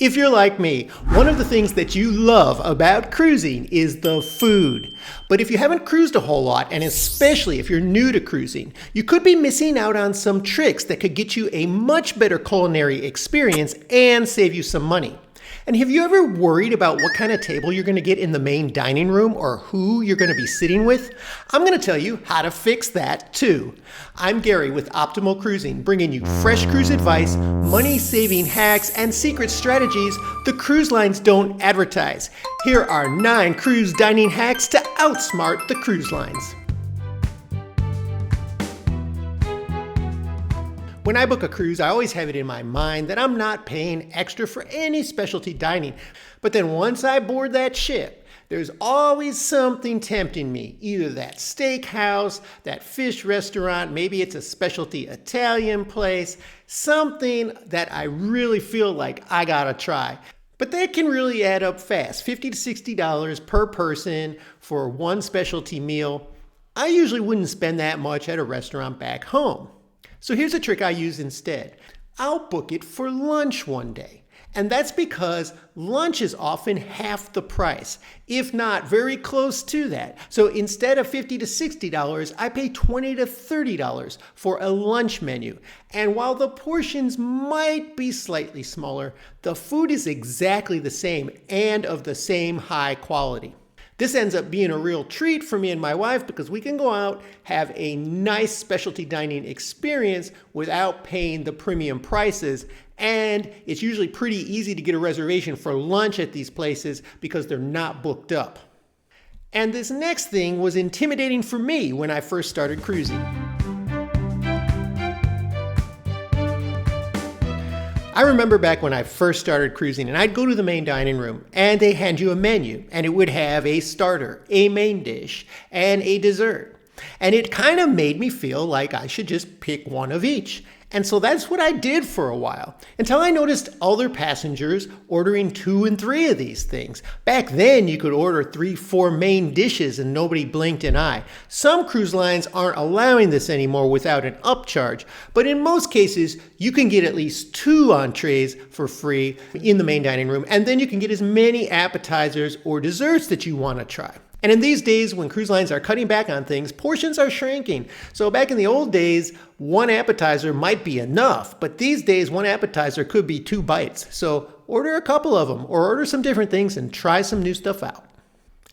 If you're like me, one of the things that you love about cruising is the food. But if you haven't cruised a whole lot, and especially if you're new to cruising, you could be missing out on some tricks that could get you a much better culinary experience and save you some money. And have you ever worried about what kind of table you're going to get in the main dining room or who you're going to be sitting with? I'm going to tell you how to fix that too. I'm Gary with Optimal Cruising, bringing you fresh cruise advice, money-saving hacks, and secret strategies the cruise lines don't advertise. Here are 9 cruise dining hacks to outsmart the cruise lines. When I book a cruise, I always have it in my mind that I'm not paying extra for any specialty dining. But then once I board that ship, there's always something tempting me. Either that steakhouse, that fish restaurant, maybe it's a specialty Italian place, something that I really feel like I gotta try. But that can really add up fast, $50 to $60 per person for one specialty meal. I usually wouldn't spend that much at a restaurant back home. So here's a trick I use instead. I'll book it for lunch one day. And that's because lunch is often half the price, if not very close to that. So instead of $50 to $60, I pay $20 to $30 for a lunch menu. And while the portions might be slightly smaller, the food is exactly the same and of the same high quality. This ends up being a real treat for me and my wife because we can go out, have a nice specialty dining experience without paying the premium prices. And it's usually pretty easy to get a reservation for lunch at these places because they're not booked up. And this next thing was intimidating for me when I first started cruising. I remember back when I first started cruising and I'd go to the main dining room and they hand you a menu and it would have a starter, a main dish, and a dessert. And it kind of made me feel like I should just pick one of each. And so that's what I did for a while, until I noticed other passengers ordering 2 and 3 of these things. Back then, you could order 3, 4 main dishes and nobody blinked an eye. Some cruise lines aren't allowing this anymore without an upcharge, but in most cases, you can get at least 2 entrees for free in the main dining room, and then you can get as many appetizers or desserts that you want to try. And in these days, when cruise lines are cutting back on things, portions are shrinking. So back in the old days, one appetizer might be enough, but these days, one appetizer could be 2 bites. So order a couple of them or order some different things and try some new stuff out.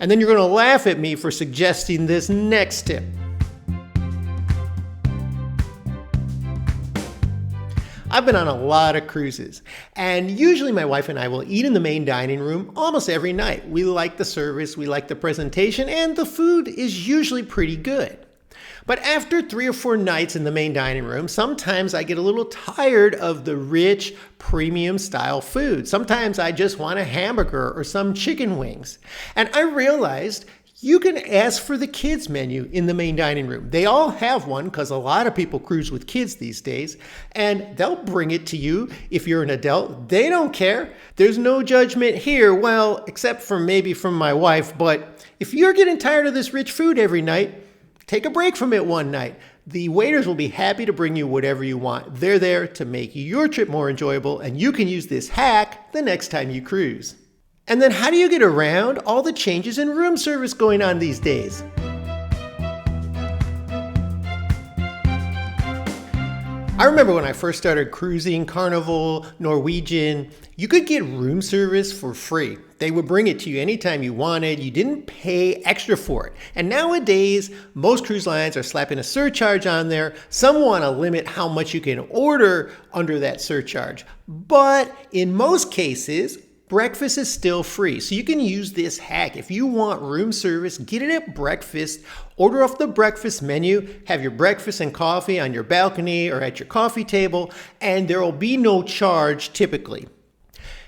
And then you're going to laugh at me for suggesting this next tip. I've been on a lot of cruises, and usually my wife and I will eat in the main dining room almost every night. We like the service, we like the presentation, and the food is usually pretty good. But after 3 or 4 nights in the main dining room, sometimes I get a little tired of the rich, premium style food. Sometimes I just want a hamburger or some chicken wings. And I realized you can ask for the kids menu in the main dining room. They all have one because a lot of people cruise with kids these days, and they'll bring it to you if you're an adult. They don't care. There's no judgment here, well, except for maybe from my wife, but if you're getting tired of this rich food every night, take a break from it one night. The waiters will be happy to bring you whatever you want. They're there to make your trip more enjoyable, and you can use this hack the next time you cruise. And then how do you get around all the changes in room service going on these days? I remember when I first started cruising, Carnival, Norwegian, you could get room service for free. They would bring it to you anytime you wanted. You didn't pay extra for it. And nowadays, most cruise lines are slapping a surcharge on there. Some want to limit how much you can order under that surcharge. But in most cases, breakfast is still free, so you can use this hack. If you want room service, get it at breakfast, order off the breakfast menu, have your breakfast and coffee on your balcony or at your coffee table, and there will be no charge typically.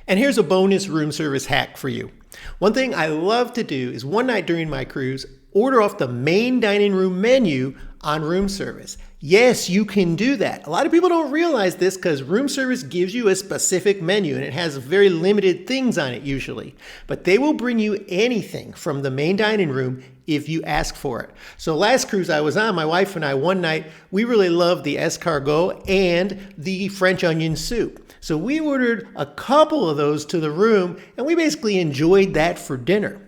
And here's a bonus room service hack for you. One thing I love to do is one night during my cruise, order off the main dining room menu on room service. Yes, you can do that. A lot of people don't realize this because room service gives you a specific menu and it has very limited things on it usually. But they will bring you anything from the main dining room if you ask for it. So last cruise I was on, my wife and I, one night, we really loved the escargot and the French onion soup. So we ordered a couple of those to the room, and we basically enjoyed that for dinner.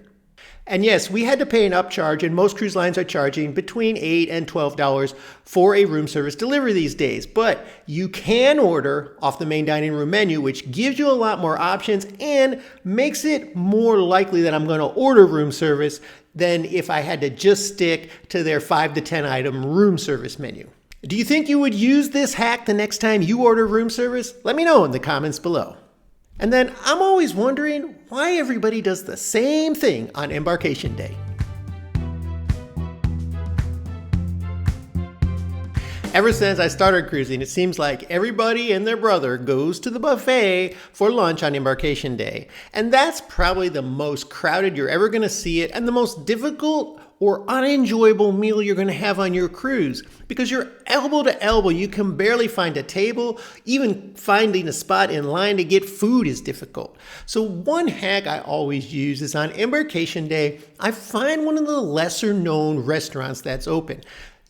And yes, we had to pay an upcharge, and most cruise lines are charging between $8 and $12 for a room service delivery these days. But you can order off the main dining room menu, which gives you a lot more options and makes it more likely that I'm going to order room service than if I had to just stick to their 5 to 10 item room service menu. Do you think you would use this hack the next time you order room service? Let me know in the comments below. And then I'm always wondering why everybody does the same thing on Embarkation Day. Ever since I started cruising, it seems like everybody and their brother goes to the buffet for lunch on Embarkation Day. And that's probably the most crowded you're ever going to see it and the most difficult or unenjoyable meal you're going to have on your cruise, because you're elbow to elbow. You can barely find a table. Even finding a spot in line to get food is difficult. So one hack I always use is on Embarkation Day, I find one of the lesser known restaurants that's open.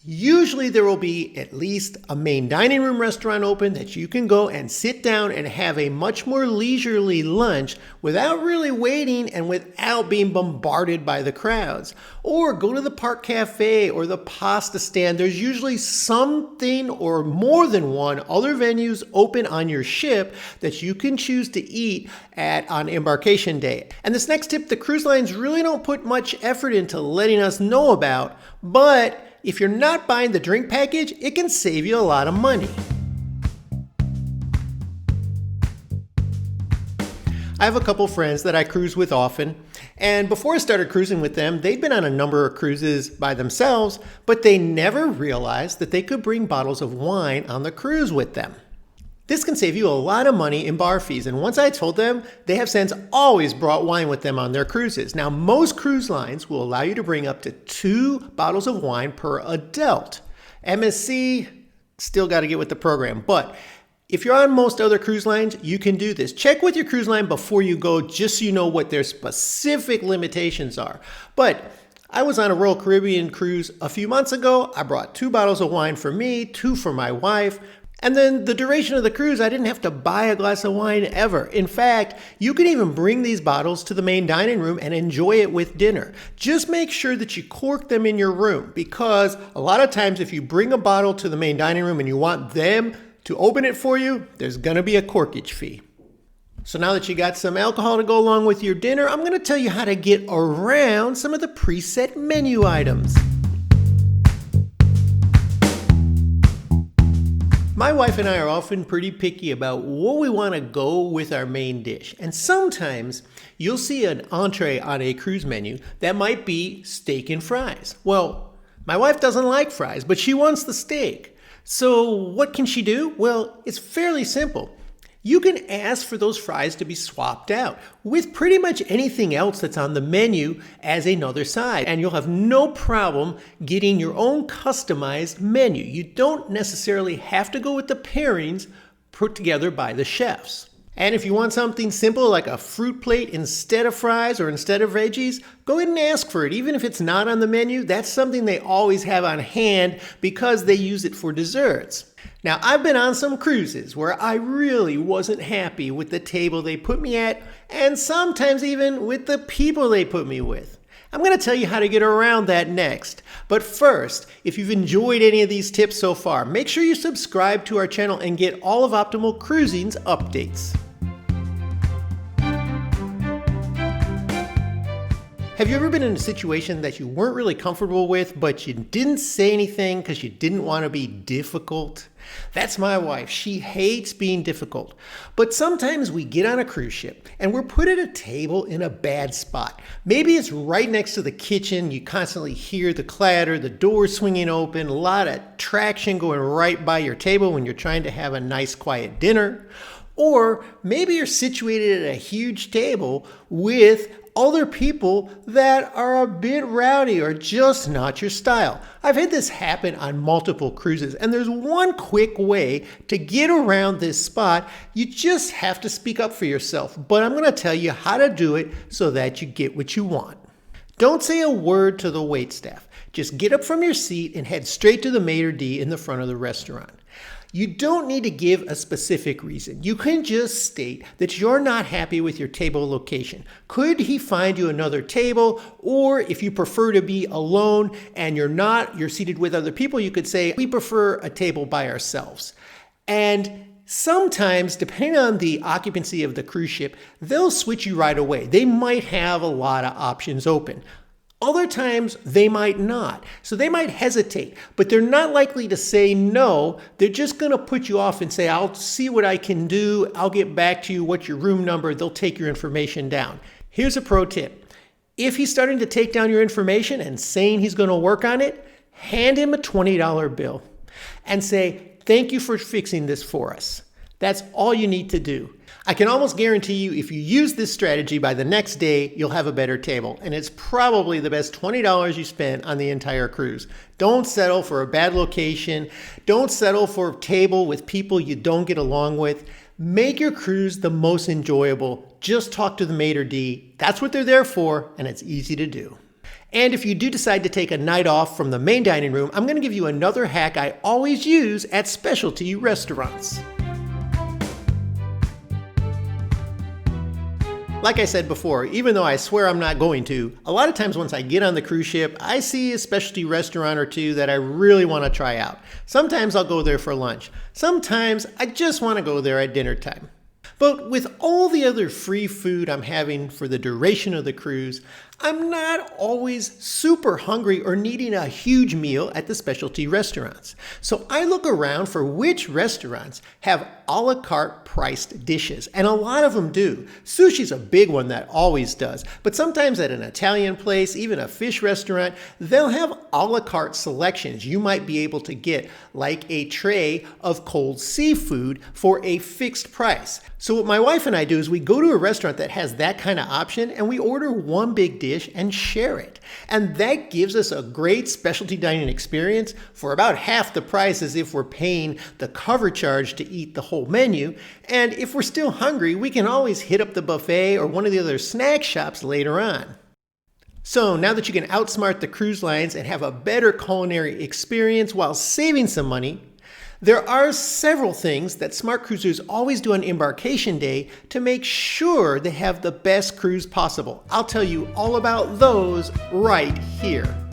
Usually there will be at least a main dining room restaurant open that you can go and sit down and have a much more leisurely lunch without really waiting and without being bombarded by the crowds. Or go to the park cafe or the pasta stand. There's usually something or more than one other venues open on your ship that you can choose to eat at on Embarkation Day. And this next tip, the cruise lines really don't put much effort into letting us know about, but if you're not buying the drink package, it can save you a lot of money. I have a couple friends that I cruise with often, and before I started cruising with them, they'd been on a number of cruises by themselves, but they never realized that they could bring bottles of wine on the cruise with them. This can save you a lot of money in bar fees, and once I told them, they have since always brought wine with them on their cruises. Now, most cruise lines will allow you to bring up to 2 bottles of wine per adult. MSC, still got to get with the program, but if you're on most other cruise lines, you can do this. Check with your cruise line before you go, just so you know what their specific limitations are. But I was on a Royal Caribbean cruise a few months ago. I brought 2 bottles of wine for me, 2 for my wife. And then the duration of the cruise, I didn't have to buy a glass of wine ever. In fact, you can even bring these bottles to the main dining room and enjoy it with dinner. Just make sure that you cork them in your room, because a lot of times if you bring a bottle to the main dining room and you want them to open it for you, there's going to be a corkage fee. So now that you got some alcohol to go along with your dinner, I'm going to tell you how to get around some of the preset menu items. My wife and I are often pretty picky about what we want to go with our main dish. And sometimes you'll see an entree on a cruise menu that might be steak and fries. Well, my wife doesn't like fries, but she wants the steak. So what can she do? Well, it's fairly simple. You can ask for those fries to be swapped out with pretty much anything else that's on the menu as another side, and you'll have no problem getting your own customized menu. You don't necessarily have to go with the pairings put together by the chefs. And if you want something simple like a fruit plate instead of fries or instead of veggies, go ahead and ask for it. Even if it's not on the menu, that's something they always have on hand because they use it for desserts. Now, I've been on some cruises where I really wasn't happy with the table they put me at, and sometimes even with the people they put me with. I'm going to tell you how to get around that next. But first, if you've enjoyed any of these tips so far, make sure you subscribe to our channel and get all of Optimal Cruising's updates. Have you ever been in a situation that you weren't really comfortable with, but you didn't say anything because you didn't want to be difficult? That's my wife. She hates being difficult. But sometimes we get on a cruise ship and we're put at a table in a bad spot. Maybe it's right next to the kitchen. You constantly hear the clatter, the door swinging open, a lot of traction going right by your table when you're trying to have a nice quiet dinner. Or maybe you're situated at a huge table with other people that are a bit rowdy or just not your style. I've had this happen on multiple cruises, and there's one quick way to get around this spot. You just have to speak up for yourself, but I'm going to tell you how to do it so that you get what you want. Don't say a word to the waitstaff. Just get up from your seat and head straight to the maitre d' in the front of the restaurant. You don't need to give a specific reason. You can just state that you're not happy with your table location. Could he find you another table? Or if you prefer to be alone and you're seated with other people, you could say, we prefer a table by ourselves. And sometimes, depending on the occupancy of the cruise ship, they'll switch you right away. They might have a lot of options open. Other times, they might not. So they might hesitate, but they're not likely to say no. They're just going to put you off and say, I'll see what I can do. I'll get back to you. What's your room number? They'll take your information down. Here's a pro tip. If he's starting to take down your information and saying he's going to work on it, hand him a $20 bill and say, thank you for fixing this for us. That's all you need to do. I can almost guarantee you if you use this strategy by the next day, you'll have a better table. And it's probably the best $20 you spent on the entire cruise. Don't settle for a bad location. Don't settle for a table with people you don't get along with. Make your cruise the most enjoyable. Just talk to the maitre d'. That's what they're there for, and it's easy to do. And if you do decide to take a night off from the main dining room, I'm going to give you another hack I always use at specialty restaurants. Like I said before, even though I swear I'm not going to, a lot of times once I get on the cruise ship, I see a specialty restaurant or two that I really want to try out. Sometimes I'll go there for lunch. Sometimes I just want to go there at dinner time. But with all the other free food I'm having for the duration of the cruise, I'm not always super hungry or needing a huge meal at the specialty restaurants. So I look around for which restaurants have a la carte priced dishes, and a lot of them do. Sushi's a big one that always does, but sometimes at an Italian place, even a fish restaurant, they'll have a la carte selections you might be able to get, like a tray of cold seafood for a fixed price. So what my wife and I do is we go to a restaurant that has that kind of option and we order one big dish and share it. And that gives us a great specialty dining experience for about half the price as if we're paying the cover charge to eat the whole menu. And if we're still hungry, we can always hit up the buffet or one of the other snack shops later on. So now that you can outsmart the cruise lines and have a better culinary experience while saving some money, there are several things that smart cruisers always do on embarkation day to make sure they have the best cruise possible. I'll tell you all about those right here.